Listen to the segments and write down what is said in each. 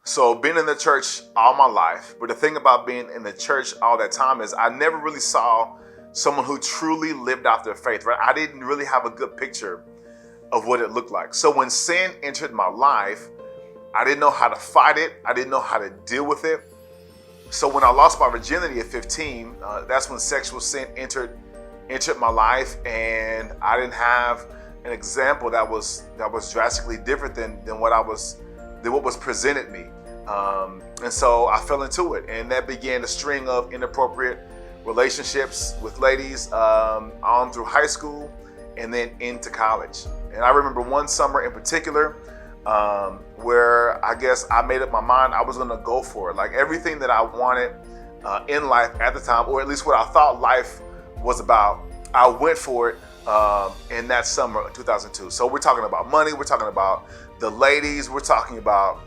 So being in the church all my life, but the thing about being in the church all that time is I never really saw someone who truly lived out their faith, right? I didn't really have a good picture of what it looked like. So when sin entered my life, I didn't know how to fight it. I didn't know how to deal with it. So when I lost my virginity at 15, that's when sexual sin entered my life, and I didn't have an example that was drastically different than what was presented me. And so I fell into it, and that began a string of inappropriate relationships with ladies on through high school and then into college. And I remember one summer in particular where I guess I made up my mind I was gonna go for it. Like everything that I wanted in life at the time, or at least what I thought life was about, I went for it in that summer of 2002. So we're talking about money, we're talking about the ladies, we're talking about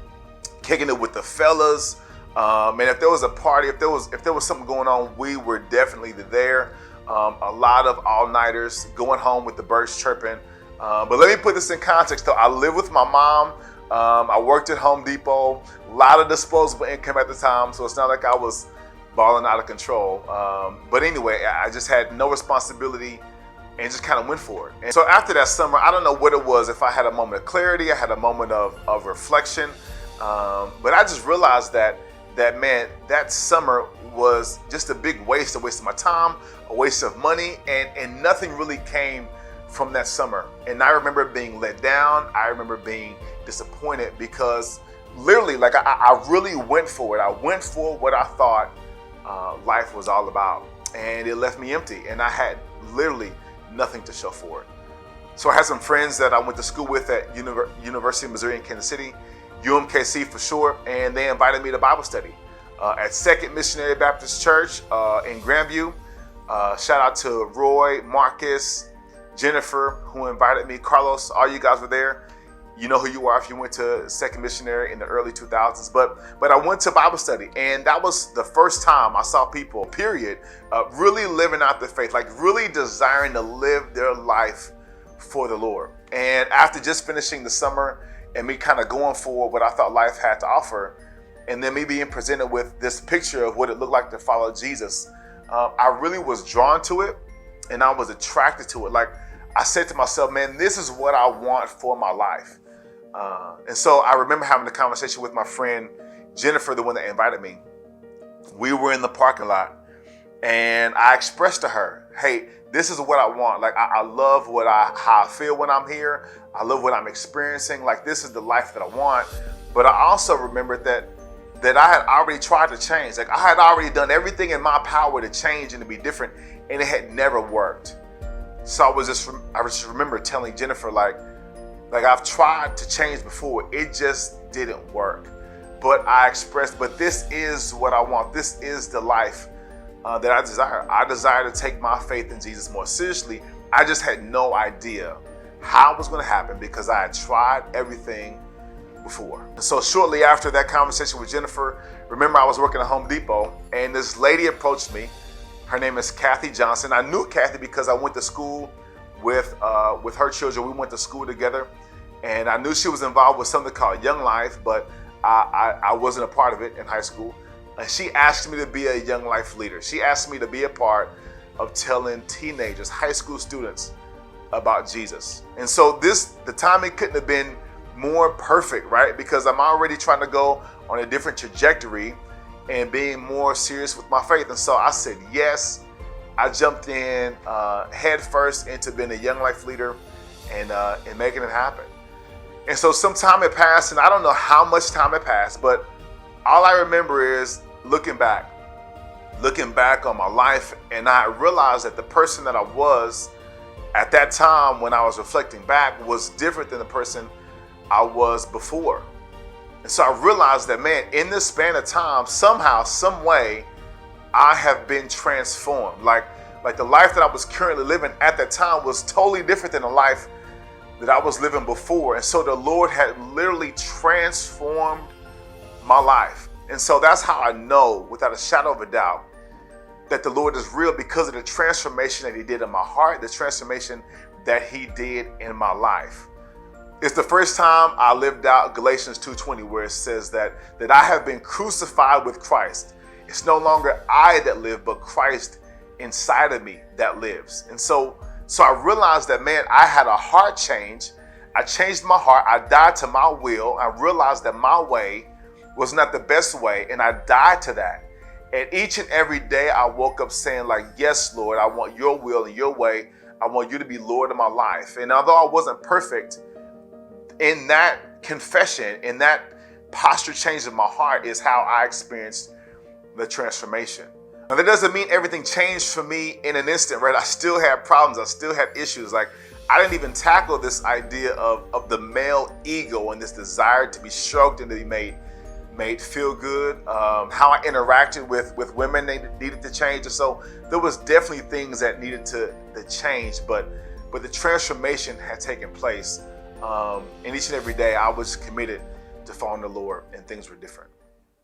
kicking it with the fellas. And if there was a party, if there was something going on, we were definitely there. A lot of all-nighters, going home with the birds chirping. But let me put this in context though. I lived with my mom. I worked at Home Depot, a lot of disposable income at the time. So it's not like I was balling out of control. But anyway, I just had no responsibility and just kind of went for it. And so after that summer, I don't know what it was, if I had a moment of clarity, I had a moment of reflection. But I just realized that man, that summer was just a big waste of my time, a waste of money, and nothing really came from that summer. And I remember being let down. I remember being disappointed because literally, like I really went for it. I went for what I thought life was all about, and it left me empty, and I had literally nothing to show for it. So I had some friends that I went to school with at University of Missouri in Kansas City, UMKC for short, and they invited me to Bible study at Second Missionary Baptist Church in Grandview. Shout out to Roy, Marcus, Jennifer, who invited me, Carlos, all you guys were there. You know who you are if you went to Second Missionary in the early 2000s. But I went to Bible study, and that was the first time I saw people, period, really living out their faith, like really desiring to live their life for the Lord. And after just finishing the summer and me kind of going for what I thought life had to offer, and then me being presented with this picture of what it looked like to follow Jesus, I really was drawn to it, and I was attracted to it. Like I said to myself, man, this is what I want for my life. And so I remember having a conversation with my friend Jennifer, the one that invited me. We were in the parking lot, and I expressed to her, hey, this is what I want. Like I love how I feel when I'm here. I love what I'm experiencing. Like this is the life that I want. But I also remembered that I had already tried to change. Like I had already done everything in my power to change and to be different, and it had never worked. So I just remember telling Jennifer, like I've tried to change before, it just didn't work. But I expressed, but this is what I want. This is the life that I desire. I desire to take my faith in Jesus more seriously. I just had no idea how it was going to happen because I had tried everything before. And so shortly after that conversation with Jennifer, remember I was working at Home Depot, and this lady approached me. Her name is Kathy Johnson. I knew Kathy because I went to school with her children. We went to school together, and I knew she was involved with something called Young Life, but I wasn't a part of it in high school. And she asked me to be a Young Life leader. She asked me to be a part of telling teenagers, high school students, about Jesus. And so the timing couldn't have been more perfect, right? Because I'm already trying to go on a different trajectory and being more serious with my faith. And so I said yes. I jumped in head first into being a Young Life leader and making it happen. And so some time had passed, and I don't know how much time had passed, but all I remember is looking back on my life, and I realized that the person that I was at that time when I was reflecting back was different than the person I was before. And so I realized that, man, in this span of time, somehow, some way, I have been transformed. Like the life that I was currently living at that time was totally different than the life that I was living before. And so the Lord had literally transformed my life. And so that's how I know, without a shadow of a doubt, that the Lord is real, because of the transformation that He did in my heart, the transformation that He did in my life. It's the first time I lived out Galatians 2:20, where it says that I have been crucified with Christ. It's no longer I that live, but Christ inside of me that lives. And so I realized that, man, I had a heart change. I changed my heart. I died to my will. I realized that my way was not the best way, and I died to that. And each and every day I woke up saying, like, yes, Lord, I want your will and your way. I want you to be Lord of my life. And although I wasn't perfect, in that confession, in that posture change of my heart is how I experienced the transformation. Now, that doesn't mean everything changed for me in an instant, right? I still had problems. I still had issues. Like, I didn't even tackle this idea of the male ego and this desire to be stroked and to be made feel good. How I interacted with women, they needed to change. And so there was definitely things that needed to change, but the transformation had taken place. And each and every day I was committed to following the Lord, and things were different.